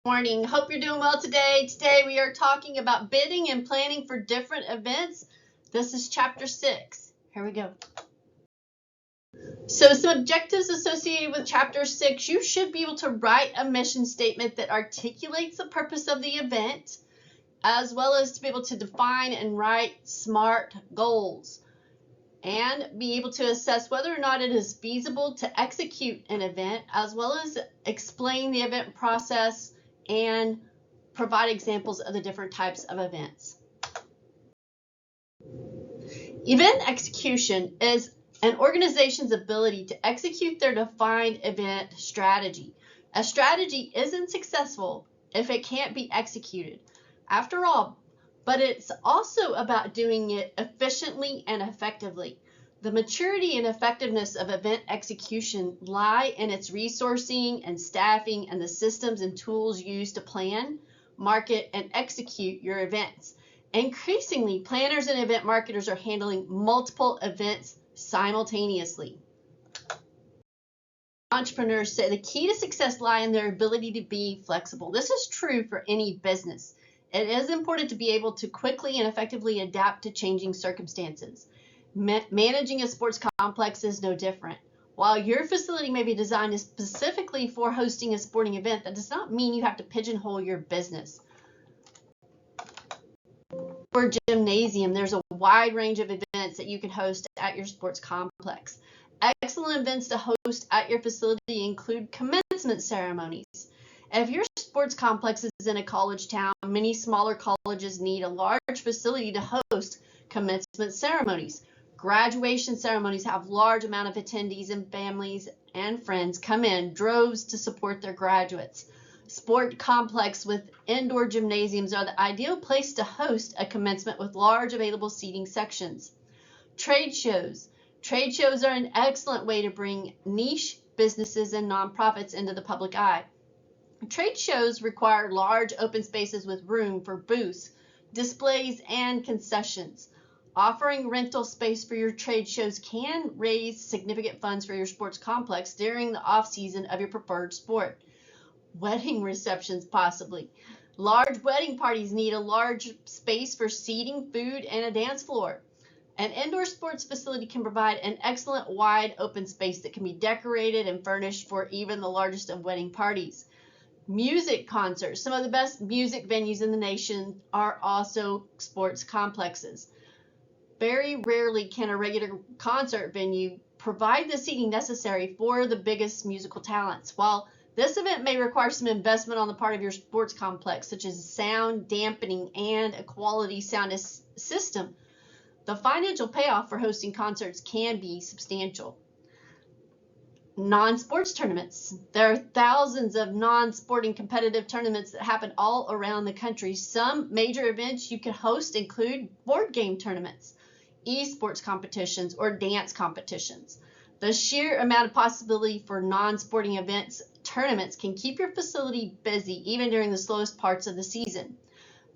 Morning. Hope you're doing well today. Today we are talking about bidding and planning for different events. This is chapter 6. Here we go. So some objectives associated with chapter 6. You should be able to write a mission statement that articulates the purpose of the event, as well as to be able to define and write SMART goals, and be able to assess whether or not it is feasible to execute an event, as well as explain the event process and provide examples of the different types of events. Event execution is an organization's ability to execute their defined event strategy. A strategy isn't successful if it can't be executed. After all, but it's also about doing it efficiently and effectively. The maturity and effectiveness of event execution lie in its resourcing and staffing and the systems and tools used to plan, market, and execute your events. Increasingly, planners and event marketers are handling multiple events simultaneously. Entrepreneurs say the key to success lies in their ability to be flexible. This is true for any business. It is important to be able to quickly and effectively adapt to changing circumstances. Managing a sports complex is no different. While your facility may be designed specifically for hosting a sporting event, that does not mean you have to pigeonhole your business. For a gymnasium, there's a wide range of events that you can host at your sports complex. Excellent events to host at your facility include commencement ceremonies. If your sports complex is in a college town, many smaller colleges need a large facility to host commencement ceremonies. Graduation ceremonies have large amount of attendees, and families and friends come in droves to support their graduates. Sport complex with indoor gymnasiums are the ideal place to host a commencement with large available seating sections. Trade shows. Trade shows are an excellent way to bring niche businesses and nonprofits into the public eye. Trade shows require large open spaces with room for booths, displays, and concessions. Offering rental space for your trade shows can raise significant funds for your sports complex during the off-season of your preferred sport. Wedding receptions, possibly. Large wedding parties need a large space for seating, food, and a dance floor. An indoor sports facility can provide an excellent wide open space that can be decorated and furnished for even the largest of wedding parties. Music concerts. Some of the best music venues in the nation are also sports complexes. Very rarely can a regular concert venue provide the seating necessary for the biggest musical talents. While this event may require some investment on the part of your sports complex, such as sound dampening and a quality sound system, the financial payoff for hosting concerts can be substantial. Non-sports tournaments. There are thousands of non-sporting competitive tournaments that happen all around the country. Some major events you can host include board game tournaments, esports competitions, or dance competitions. The sheer amount of possibility for non-sporting events tournaments can keep your facility busy even during the slowest parts of the season.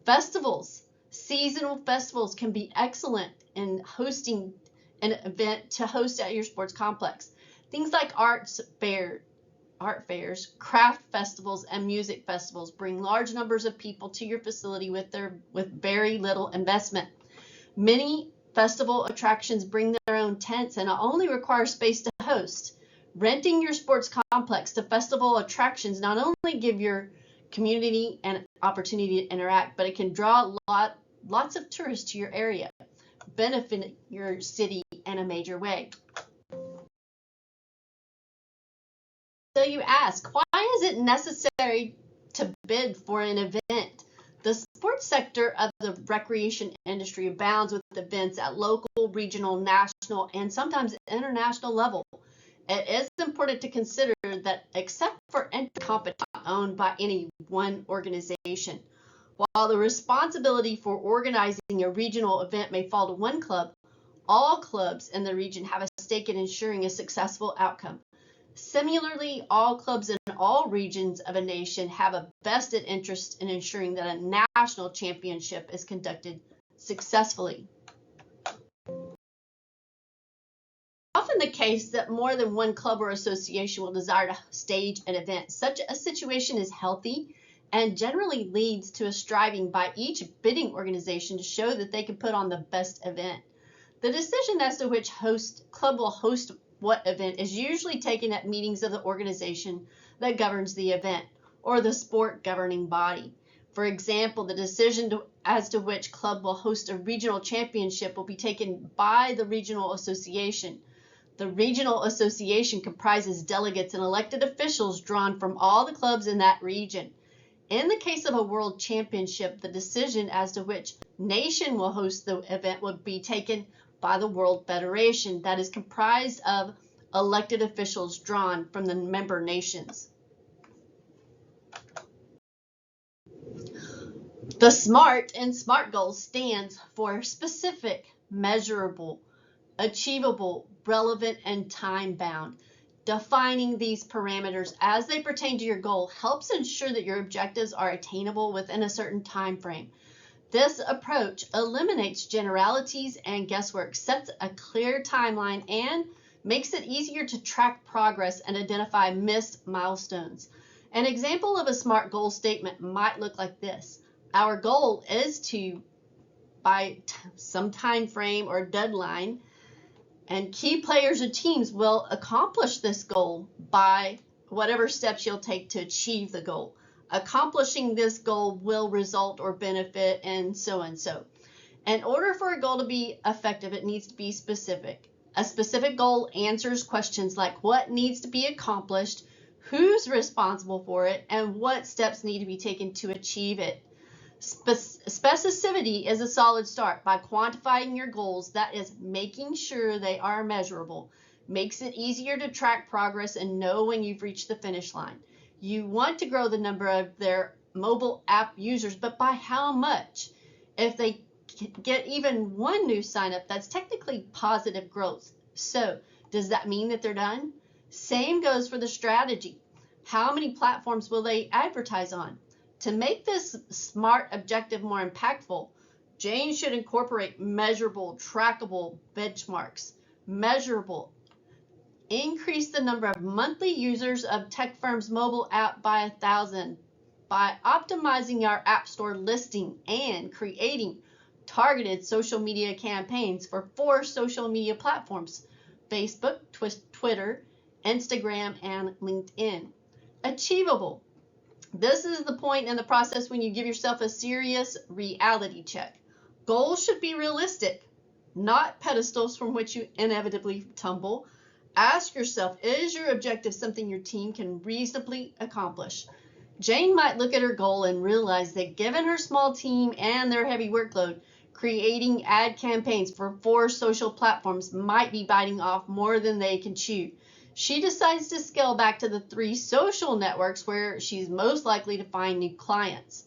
Festivals. Seasonal festivals can be excellent in hosting an event to host at your sports complex. Things like art fairs, craft festivals, and music festivals bring large numbers of people to your facility with very little investment. Many festival attractions bring their own tents and only require space to host. Renting your sports complex to festival attractions not only give your community an opportunity to interact, but it can draw lots of tourists to your area, benefit your city in a major way. So you ask, why is it necessary to bid for an event? The sports sector of the recreation industry abounds with events at local, regional, national, and sometimes international level. It is important to consider that except for competition owned by any one organization, while the responsibility for organizing a regional event may fall to one club, all clubs in the region have a stake in ensuring a successful outcome. Similarly, all clubs in all regions of a nation have a vested interest in ensuring that a national championship is conducted successfully. Often the case that more than one club or association will desire to stage an event. Such a situation is healthy and generally leads to a striving by each bidding organization to show that they can put on the best event. The decision as to which club will host what event is usually taken at meetings of the organization that governs the event, or the sport governing body. For example, the decision as to which club will host a regional championship will be taken by the regional association. The regional association comprises delegates and elected officials drawn from all the clubs in that region. In the case of a world championship, the decision as to which nation will host the event would be taken by the World Federation, that is comprised of elected officials drawn from the member nations. The SMART in SMART goals stands for specific, measurable, achievable, relevant, and time-bound. Defining these parameters as they pertain to your goal helps ensure that your objectives are attainable within a certain time frame. This approach eliminates generalities and guesswork, sets a clear timeline, and makes it easier to track progress and identify missed milestones. An example of a SMART goal statement might look like this. Our goal is to, by some time frame or deadline, and key players or teams will accomplish this goal by whatever steps you'll take to achieve the goal. Accomplishing this goal will result or benefit and so and so. In order for a goal to be effective, it needs to be specific. A specific goal answers questions like what needs to be accomplished, who's responsible for it, and what steps need to be taken to achieve it. Specificity is a solid start. By quantifying your goals, that is making sure they are measurable, makes it easier to track progress and know when you've reached the finish line. You want to grow the number of their mobile app users, but by how much? If they get even one new sign up, that's technically positive growth. So does that mean that they're done? Same goes for the strategy. How many platforms will they advertise on? To make this SMART objective more impactful, Jane should incorporate measurable, trackable benchmarks. Measurable. Increase the number of monthly users of TechFirm's mobile app by 1,000 by optimizing our App Store listing and creating targeted social media campaigns for 4 social media platforms: Facebook, Twitter, Instagram, and LinkedIn. Achievable. This is the point in the process when you give yourself a serious reality check. Goals should be realistic, not pedestals from which you inevitably tumble. Ask yourself, is your objective something your team can reasonably accomplish? Jane might look at her goal and realize that given her small team and their heavy workload, creating ad campaigns for 4 social platforms might be biting off more than they can chew. She decides to scale back to the 3 social networks where she's most likely to find new clients.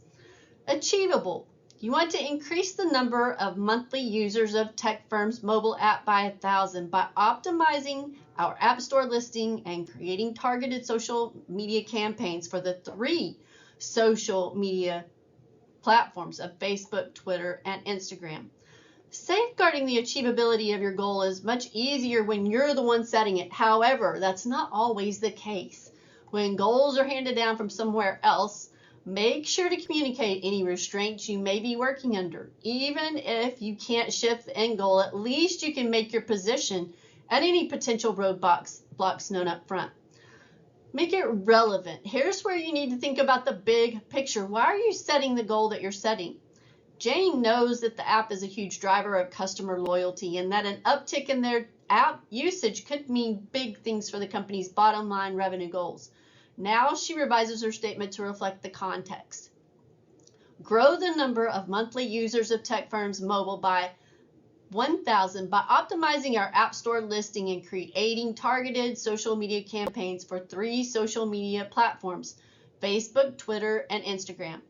Achievable. You want to increase the number of monthly users of TechFirm's mobile app by 1,000 by optimizing our App Store listing and creating targeted social media campaigns for the 3 social media platforms of Facebook, Twitter, and Instagram. Safeguarding the achievability of your goal is much easier when you're the one setting it. However, that's not always the case. When goals are handed down from somewhere else, make sure to communicate any restraints you may be working under. Even if you can't shift the end goal, at least you can make your position and any potential roadblocks known up front. Make it relevant. Here's where you need to think about the big picture. Why are you setting the goal that you're setting? Jane knows that the app is a huge driver of customer loyalty and that an uptick in their app usage could mean big things for the company's bottom line revenue goals. Now she revises her statement to reflect the context. Grow the number of monthly users of TechFirm's mobile by 1,000 by optimizing our App Store listing and creating targeted social media campaigns for 3 social media platforms: Facebook, Twitter, and Instagram.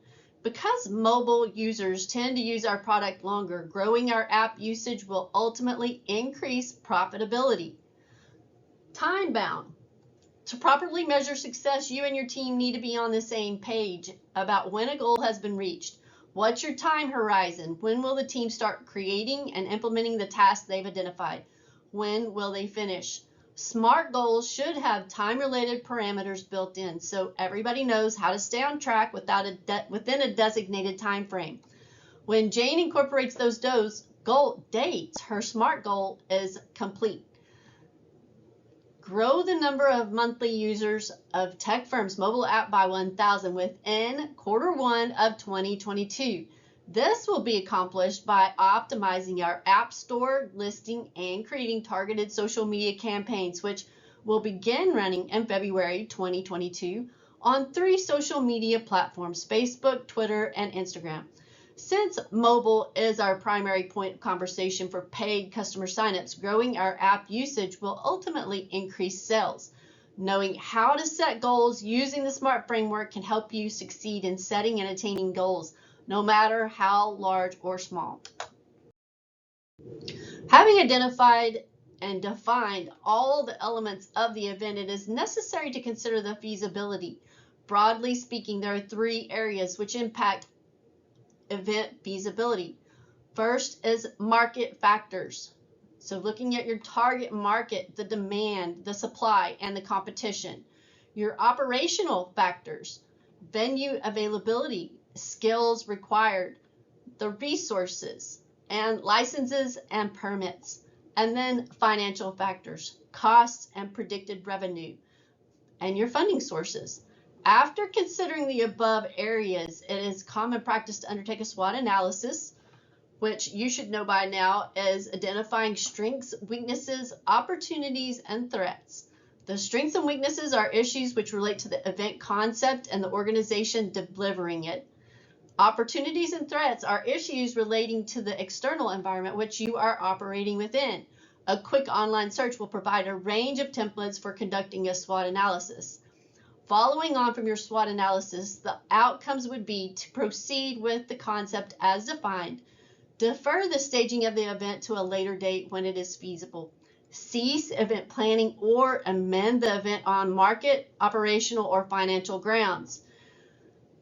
Because mobile users tend to use our product longer, growing our app usage will ultimately increase profitability. Time bound. To properly measure success, you and your team need to be on the same page about when a goal has been reached. What's your time horizon? When will the team start creating and implementing the tasks they've identified? When will they finish? SMART goals should have time-related parameters built in so everybody knows how to stay on track within a designated time frame. When Jane incorporates those dates, her SMART goal is complete. Grow the number of monthly users of TechFirm's mobile app by 1,000 within Q1 of 2022. This will be accomplished by optimizing our App Store listing and creating targeted social media campaigns, which will begin running in February 2022 on 3 social media platforms: Facebook, Twitter, and Instagram. Since mobile is our primary point of conversation for paid customer signups, growing our app usage will ultimately increase sales. Knowing how to set goals using the SMART framework can help you succeed in setting and attaining goals, no matter how large or small. Having identified and defined all the elements of the event, it is necessary to consider the feasibility. Broadly speaking, there are 3 areas which impact event feasibility. First is market factors. So looking at your target market, the demand, the supply, and the competition. Your operational factors, venue availability, skills required, the resources, and licenses and permits. And then financial factors, costs and predicted revenue, and your funding sources. After considering the above areas, it is common practice to undertake a SWOT analysis, which you should know by now is identifying strengths, weaknesses, opportunities, and threats. The strengths and weaknesses are issues which relate to the event concept and the organization delivering it. Opportunities and threats are issues relating to the external environment which you are operating within. A quick online search will provide a range of templates for conducting a SWOT analysis. Following on from your SWOT analysis, the outcomes would be to proceed with the concept as defined, defer the staging of the event to a later date when it is feasible, cease event planning or amend the event on market, operational, or financial grounds.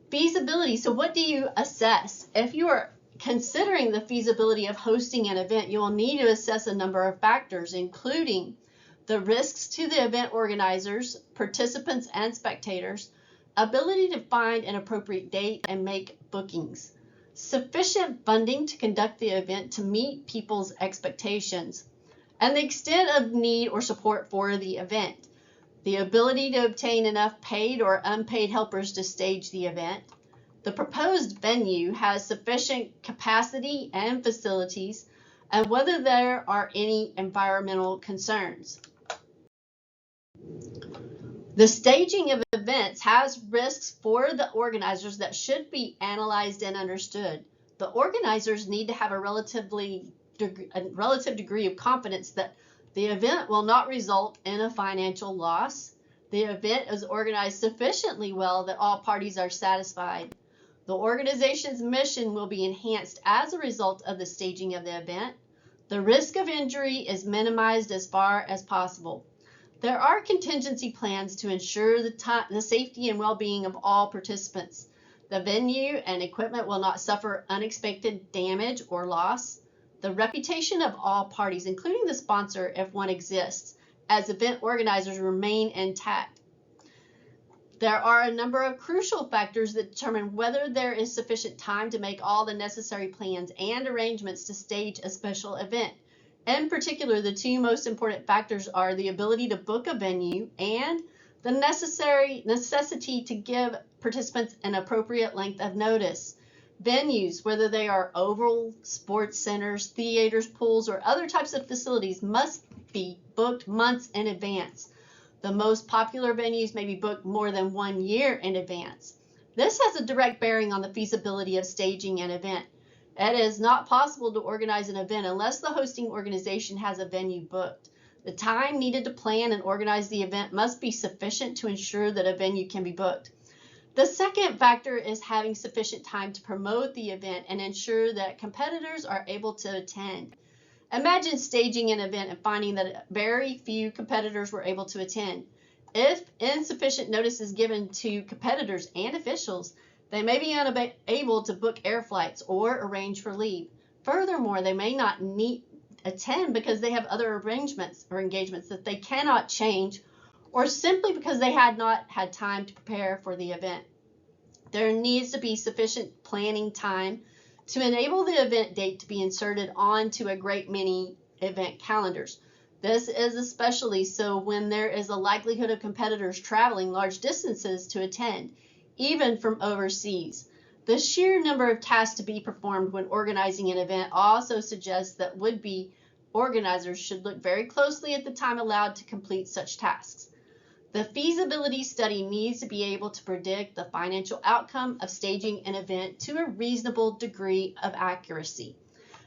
Feasibility. So what do you assess? If you are considering the feasibility of hosting an event, you will need to assess a number of factors, including the risks to the event organizers, participants, and spectators, ability to find an appropriate date and make bookings, sufficient funding to conduct the event to meet people's expectations, and the extent of need or support for the event, the ability to obtain enough paid or unpaid helpers to stage the event, the proposed venue has sufficient capacity and facilities, and whether there are any environmental concerns. The staging of events has risks for the organizers that should be analyzed and understood. The organizers need to have a relative degree of confidence that the event will not result in a financial loss. The event is organized sufficiently well that all parties are satisfied. The organization's mission will be enhanced as a result of the staging of the event. The risk of injury is minimized as far as possible. There are contingency plans to ensure the safety and well-being of all participants. The venue and equipment will not suffer unexpected damage or loss. The reputation of all parties, including the sponsor if one exists, as event organizers remain intact. There are a number of crucial factors that determine whether there is sufficient time to make all the necessary plans and arrangements to stage a special event. In particular, the 2 most important factors are the ability to book a venue and the necessity to give participants an appropriate length of notice. Venues, whether they are oval, sports centers, theaters, pools, or other types of facilities, must be booked months in advance. The most popular venues may be booked more than 1 year in advance. This has a direct bearing on the feasibility of staging an event. It is not possible to organize an event unless the hosting organization has a venue booked. The time needed to plan and organize the event must be sufficient to ensure that a venue can be booked. The second factor is having sufficient time to promote the event and ensure that competitors are able to attend. Imagine staging an event and finding that very few competitors were able to attend. If insufficient notice is given to competitors and officials, they may be unable to book air flights or arrange for leave. Furthermore, they may not meet attend because they have other arrangements or engagements that they cannot change, or simply because they had not had time to prepare for the event. There needs to be sufficient planning time to enable the event date to be inserted onto a great many event calendars. This is especially so when there is a likelihood of competitors traveling large distances to attend, even from overseas. The sheer number of tasks to be performed when organizing an event also suggests that would-be organizers should look very closely at the time allowed to complete such tasks. The feasibility study needs to be able to predict the financial outcome of staging an event to a reasonable degree of accuracy.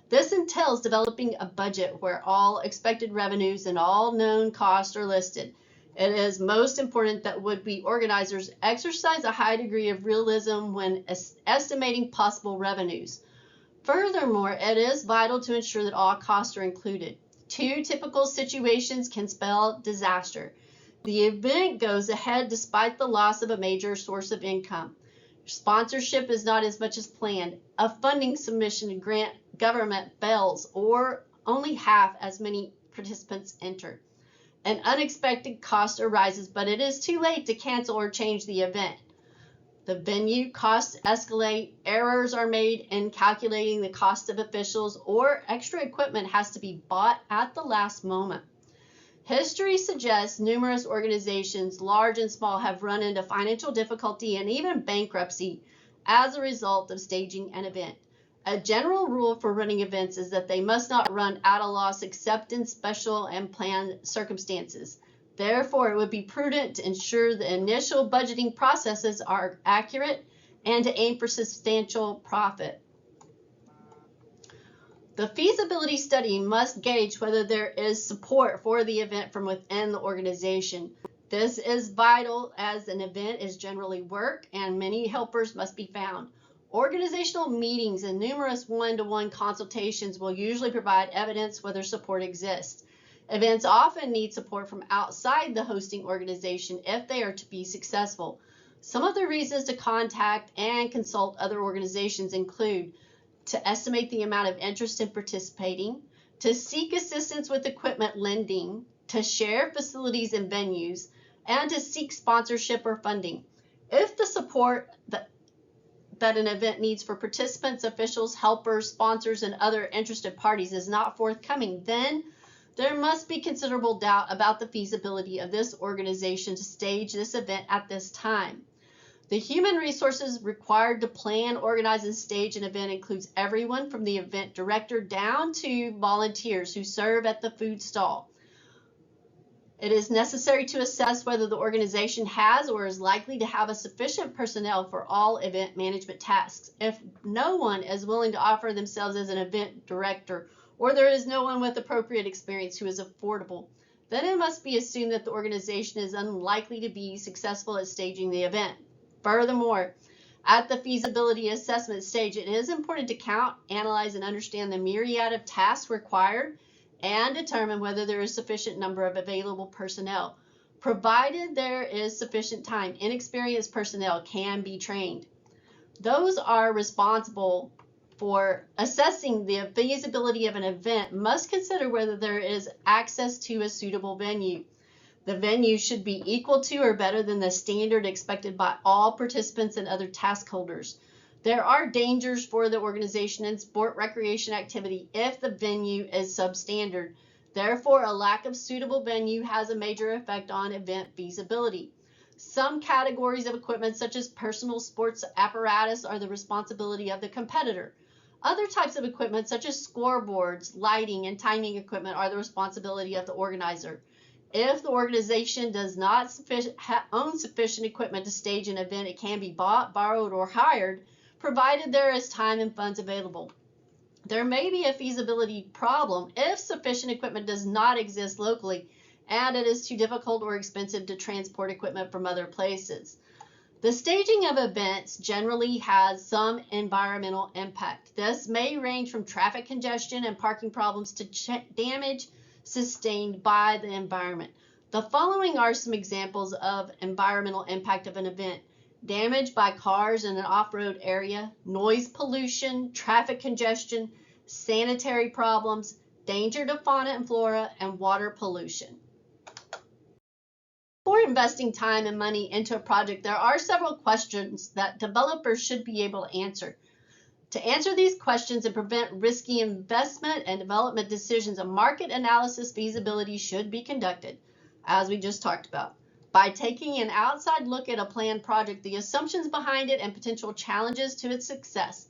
This entails developing a budget where all expected revenues and all known costs are listed. It is most important that would-be organizers exercise a high degree of realism when estimating possible revenues. Furthermore, it is vital to ensure that all costs are included. Two typical situations can spell disaster. The event goes ahead despite the loss of a major source of income. Sponsorship is not as much as planned. A funding submission to grant government fails, or only half as many participants enter. An unexpected cost arises, but it is too late to cancel or change the event. The venue costs escalate, errors are made in calculating the cost of officials, or extra equipment has to be bought at the last moment. History suggests numerous organizations, large and small, have run into financial difficulty and even bankruptcy as a result of staging an event. A general rule for running events is that they must not run at a loss except in special and planned circumstances. Therefore, it would be prudent to ensure the initial budgeting processes are accurate and to aim for substantial profit. The feasibility study must gauge whether there is support for the event from within the organization. This is vital as an event is generally work and many helpers must be found. Organizational meetings and numerous one-to-one consultations will usually provide evidence whether support exists. Events often need support from outside the hosting organization if they are to be successful. Some of the reasons to contact and consult other organizations include to estimate the amount of interest in participating, to seek assistance with equipment lending, to share facilities and venues, and to seek sponsorship or funding. If the support that an event needs for participants, officials, helpers, sponsors, and other interested parties is not forthcoming, then there must be considerable doubt about the feasibility of this organization to stage this event at this time. The human resources required to plan, organize, and stage an event includes everyone from the event director down to volunteers who serve at the food stall. It is necessary to assess whether the organization has or is likely to have a sufficient personnel for all event management tasks. If no one is willing to offer themselves as an event director, or there is no one with appropriate experience who is affordable, then it must be assumed that the organization is unlikely to be successful at staging the event. Furthermore, at the feasibility assessment stage, it is important to count, analyze, and understand the myriad of tasks required and determine whether there is sufficient number of available personnel. Provided there is sufficient time, inexperienced personnel can be trained. Those are responsible for assessing the feasibility of an event must consider whether there is access to a suitable venue. The venue should be equal to or better than the standard expected by all participants and other task holders. There are dangers for the organization and sport recreation activity if the venue is substandard. Therefore, a lack of suitable venue has a major effect on event feasibility. Some categories of equipment, such as personal sports apparatus, are the responsibility of the competitor. Other types of equipment, such as scoreboards, lighting, and timing equipment, are the responsibility of the organizer. If the organization does not own sufficient equipment to stage an event, it can be bought, borrowed, or hired, provided there is time and funds available. There may be a feasibility problem if sufficient equipment does not exist locally and it is too difficult or expensive to transport equipment from other places. The staging of events generally has some environmental impact. This may range from traffic congestion and parking problems to damage sustained by the environment. The following are some examples of environmental impact of an event: damage by cars in an off-road area, noise pollution, traffic congestion, sanitary problems, danger to fauna and flora, and water pollution. Before investing time and money into a project, there are several questions that developers should be able to answer. To answer these questions and prevent risky investment and development decisions, a market analysis feasibility should be conducted, as we just talked about. By taking an outside look at a planned project, the assumptions behind it, and potential challenges to its success,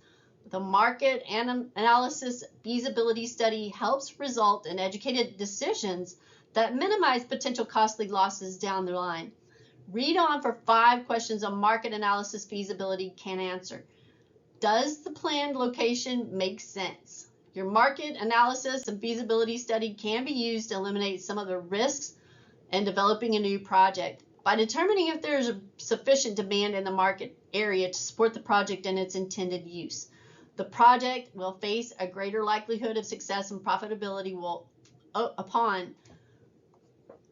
the market analysis feasibility study helps result in educated decisions that minimize potential costly losses down the line. Read on for 5 questions a market analysis feasibility can answer. Does the planned location make sense? Your market analysis and feasibility study can be used to eliminate some of the risks in developing a new project. By determining if there is a sufficient demand in the market area to support the project and its intended use, the project will face a greater likelihood of success and profitability upon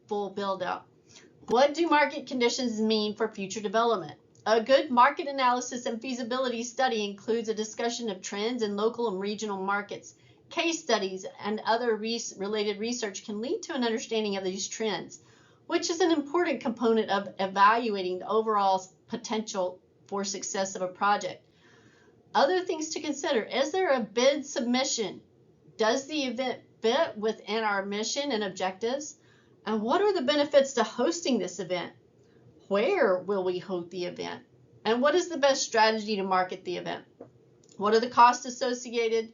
full build-out. What do market conditions mean for future development? A good market analysis and feasibility study includes a discussion of trends in local and regional markets. Case studies and other related research can lead to an understanding of these trends, which is an important component of evaluating the overall potential for success of a project. Other things to consider: is there a bid submission? Does the event fit within our mission and objectives? And what are the benefits to hosting this event? Where will we hold the event? And what is the best strategy to market the event? What are the costs associated?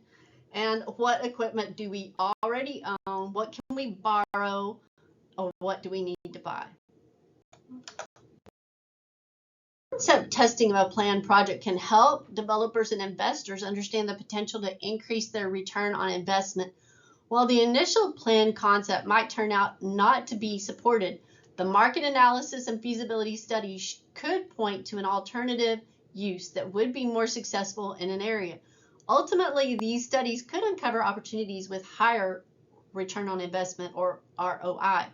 And what equipment do we already own? What can we borrow? Or what do we need to buy? Concept testing of a planned project can help developers and investors understand the potential to increase their return on investment. While the initial planned concept might turn out not to be supported, the market analysis and feasibility study could point to an alternative use that would be more successful in an area. Ultimately, these studies could uncover opportunities with higher return on investment, or ROI.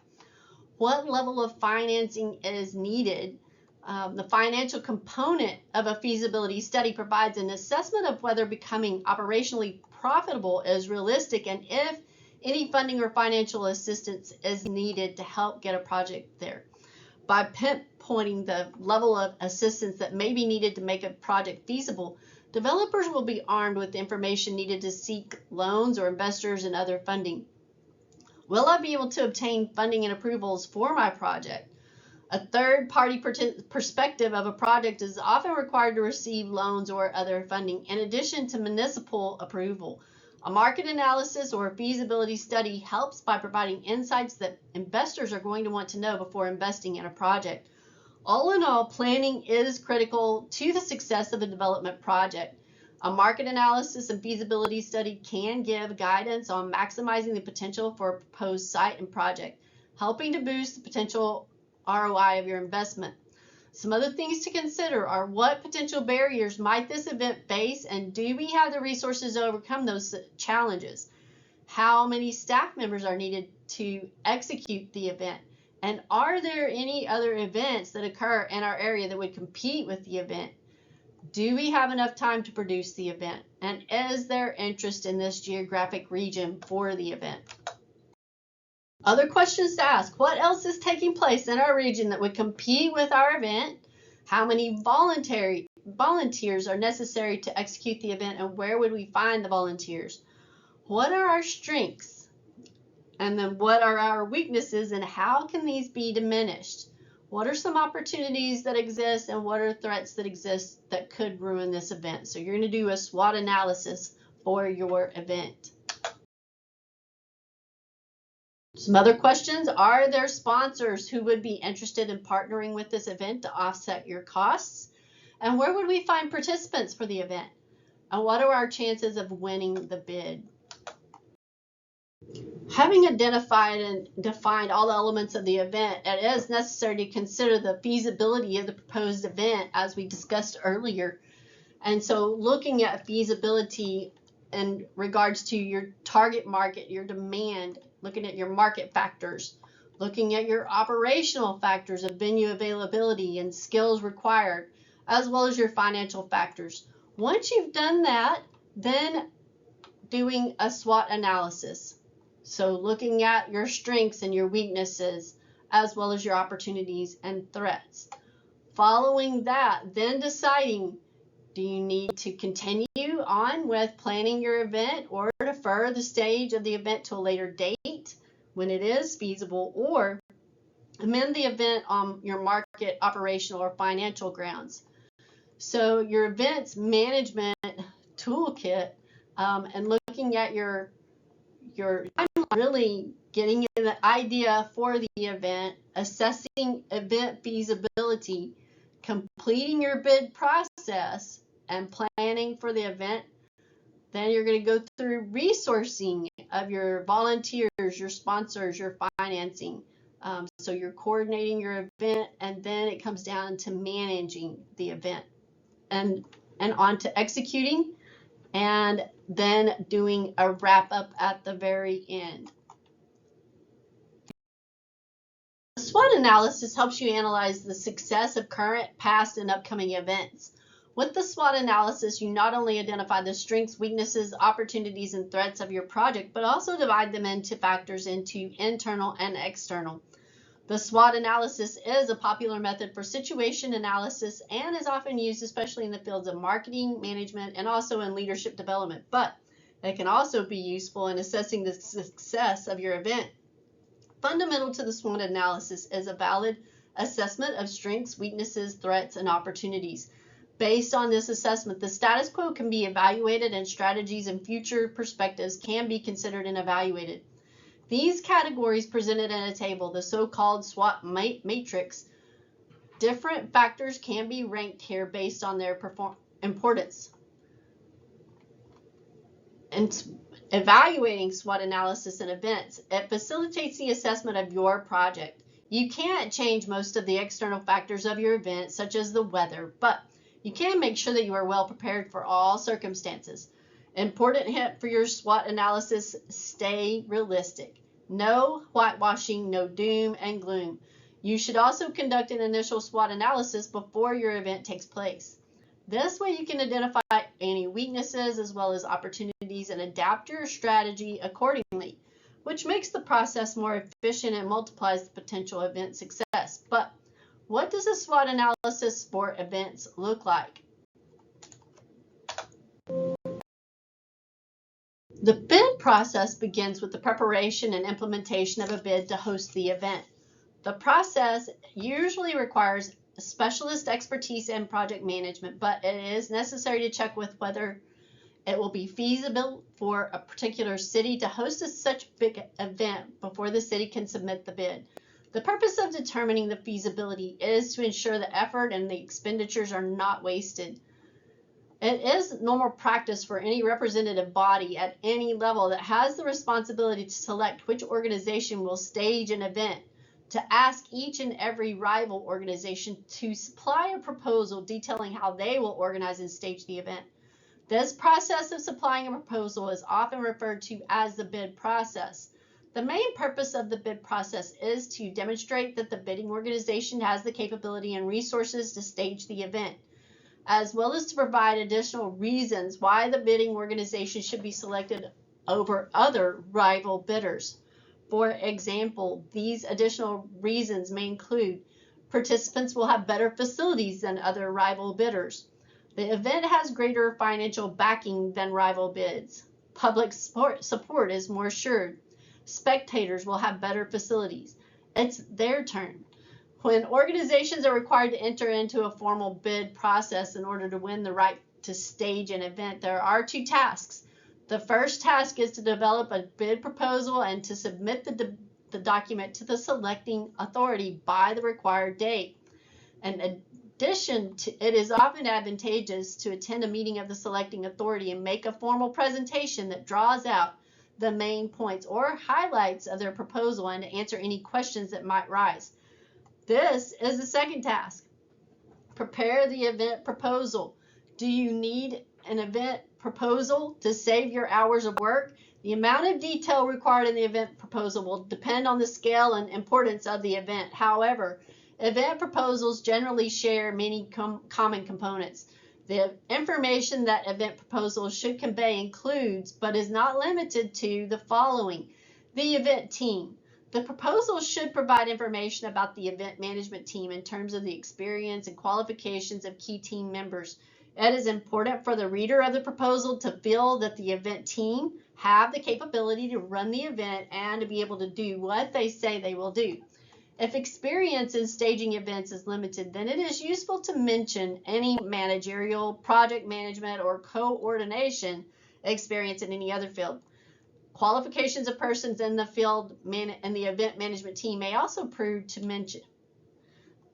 What level of financing is needed? The financial component of a feasibility study provides an assessment of whether becoming operationally profitable is realistic and if any funding or financial assistance is needed to help get a project there. By pinpointing the level of assistance that may be needed to make a project feasible, developers will be armed with the information needed to seek loans or investors and other funding. Will I be able to obtain funding and approvals for my project? A third-party perspective of a project is often required to receive loans or other funding, in addition to municipal approval. A market analysis or a feasibility study helps by providing insights that investors are going to want to know before investing in a project. All in all, planning is critical to the success of a development project. A market analysis and feasibility study can give guidance on maximizing the potential for a proposed site and project, helping to boost the potential ROI of your investment. Some other things to consider are: what potential barriers might this event face, and do we have the resources to overcome those challenges? How many staff members are needed to execute the event? And are there any other events that occur in our area that would compete with the event? Do we have enough time to produce the event? And is there interest in this geographic region for the event? Other questions to ask: what else is taking place in our region that would compete with our event? How many volunteers are necessary to execute the event, and where would we find the volunteers? What are our strengths? And then what are our weaknesses, and how can these be diminished? What are some opportunities that exist, and what are threats that exist that could ruin this event? So you're going to do a SWOT analysis for your event. Some other questions: are there sponsors who would be interested in partnering with this event to offset your costs? And where would we find participants for the event? And what are our chances of winning the bid? Having identified and defined all the elements of the event, it is necessary to consider the feasibility of the proposed event, as we discussed earlier. And so looking at feasibility in regards to your target market, your demand, looking at your market factors, looking at your operational factors of venue availability and skills required, as well as your financial factors. Once you've done that, then doing a SWOT analysis. So looking at your strengths and your weaknesses, as well as your opportunities and threats. Following that, then deciding, do you need to continue on with planning your event or defer the stage of the event to a later date when it is feasible, or amend the event on your market, operational, or financial grounds. So your events management toolkit and looking at your really getting an idea for the event, assessing event feasibility, completing your bid process, and planning for the event. Then you're going to go through resourcing of your volunteers, your sponsors, your financing. So you're coordinating your event, and then it comes down to managing the event and on to executing, and then doing a wrap up at the very end. The SWOT analysis helps you analyze the success of current, past, and upcoming events. With the SWOT analysis, you not only identify the strengths, weaknesses, opportunities, and threats of your project, but also divide them into factors into internal and external. The SWOT analysis is a popular method for situation analysis and is often used especially in the fields of marketing, management, and also in leadership development, but it can also be useful in assessing the success of your event. Fundamental to the SWOT analysis is a valid assessment of strengths, weaknesses, threats, and opportunities. Based on this assessment, the status quo can be evaluated and strategies and future perspectives can be considered and evaluated. These categories presented in a table, the so-called SWOT matrix, different factors can be ranked here based on their importance. And evaluating SWOT analysis and events, it facilitates the assessment of your project. You can't change most of the external factors of your event, such as the weather, but you can make sure that you are well prepared for all circumstances. Important hint for your SWOT analysis, stay realistic. No whitewashing, no doom and gloom. You should also conduct an initial SWOT analysis before your event takes place. This way you can identify any weaknesses as well as opportunities and adapt your strategy accordingly, which makes the process more efficient and multiplies the potential event success. But what does a SWOT analysis for events look like? The bid process begins with the preparation and implementation of a bid to host the event. The process usually requires specialist expertise in project management, but it is necessary to check with whether it will be feasible for a particular city to host such big event before the city can submit the bid. The purpose of determining the feasibility is to ensure the effort and the expenditures are not wasted. It is normal practice for any representative body at any level that has the responsibility to select which organization will stage an event to ask each and every rival organization to supply a proposal detailing how they will organize and stage the event. This process of supplying a proposal is often referred to as the bid process. The main purpose of the bid process is to demonstrate that the bidding organization has the capability and resources to stage the event, as well as to provide additional reasons why the bidding organization should be selected over other rival bidders. For example, these additional reasons may include participants will have better facilities than other rival bidders. The event has greater financial backing than rival bids. Public support is more assured. Spectators will have better facilities. It's their turn. When organizations are required to enter into a formal bid process in order to win the right to stage an event, there are two tasks. The first task is to develop a bid proposal and to submit the document to the selecting authority by the required date. In addition, it is often advantageous to attend a meeting of the selecting authority and make a formal presentation that draws out the main points or highlights of their proposal and to answer any questions that might rise. This is the second task. Prepare the event proposal. Do you need an event proposal to save your hours of work? The amount of detail required in the event proposal will depend on the scale and importance of the event. However, event proposals generally share many common components. The information that event proposals should convey includes, but is not limited to, the following: The event team. The proposal should provide information about the event management team in terms of the experience and qualifications of key team members. It is important for the reader of the proposal to feel that the event team have the capability to run the event and to be able to do what they say they will do. If experience in staging events is limited, then it is useful to mention any managerial, project management, or coordination experience in any other field. Qualifications of persons in the field and the event management team may also prove to mention.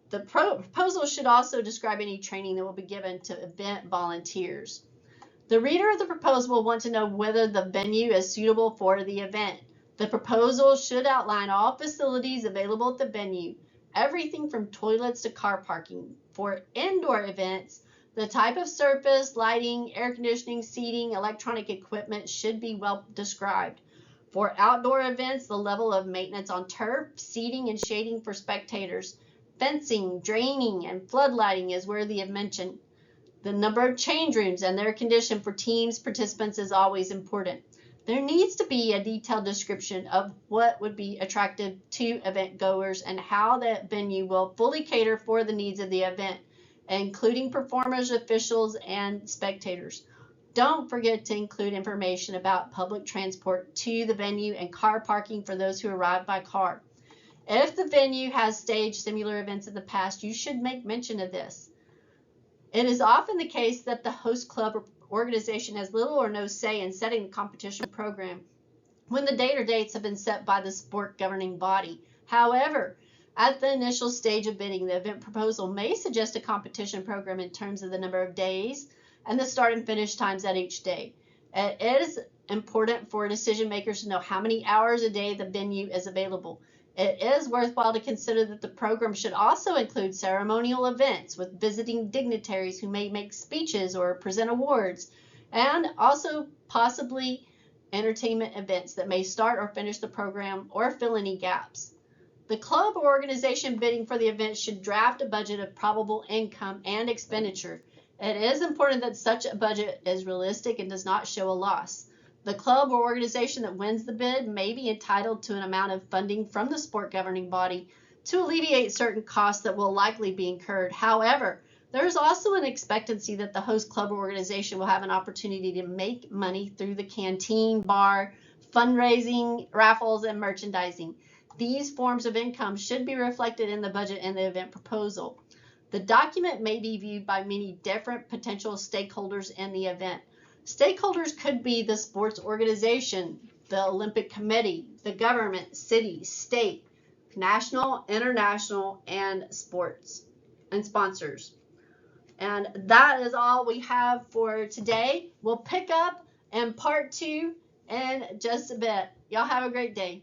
The proposal should also describe any training that will be given to event volunteers. The reader of the proposal will want to know whether the venue is suitable for the event. The proposal should outline all facilities available at the venue, everything from toilets to car parking. For indoor events, the type of surface, lighting, air conditioning, seating, electronic equipment should be well described. For outdoor events, the level of maintenance on turf, seating, and shading for spectators, fencing, draining, and floodlighting is worthy of mention. The number of change rooms and their condition for teams participants is always important. There needs to be a detailed description of what would be attractive to event goers and how the venue will fully cater for the needs of the event, including performers, officials, and spectators. Don't forget to include information about public transport to the venue and car parking for those who arrive by car. If the venue has staged similar events in the past, you should make mention of this. It is often the case that the host club or organization has little or no say in setting the competition program when the date or dates have been set by the sport governing body. However, at the initial stage of bidding, the event proposal may suggest a competition program in terms of the number of days and the start and finish times at each day. It is important for decision makers to know how many hours a day the venue is available. It is worthwhile to consider that the program should also include ceremonial events with visiting dignitaries who may make speeches or present awards, and also possibly entertainment events that may start or finish the program or fill any gaps. The club or organization bidding for the event should draft a budget of probable income and expenditure. It is important that such a budget is realistic and does not show a loss. The club or organization that wins the bid may be entitled to an amount of funding from the sport governing body to alleviate certain costs that will likely be incurred. However, there is also an expectancy that the host club or organization will have an opportunity to make money through the canteen, bar, fundraising, raffles, and merchandising. These forms of income should be reflected in the budget and the event proposal. The document may be viewed by many different potential stakeholders in the event. Stakeholders could be the sports organization, the Olympic Committee, the government, city, state, national, international, and sports and sponsors. And that is all we have for today. We'll pick up in part 2 in just a bit. Y'all have a great day.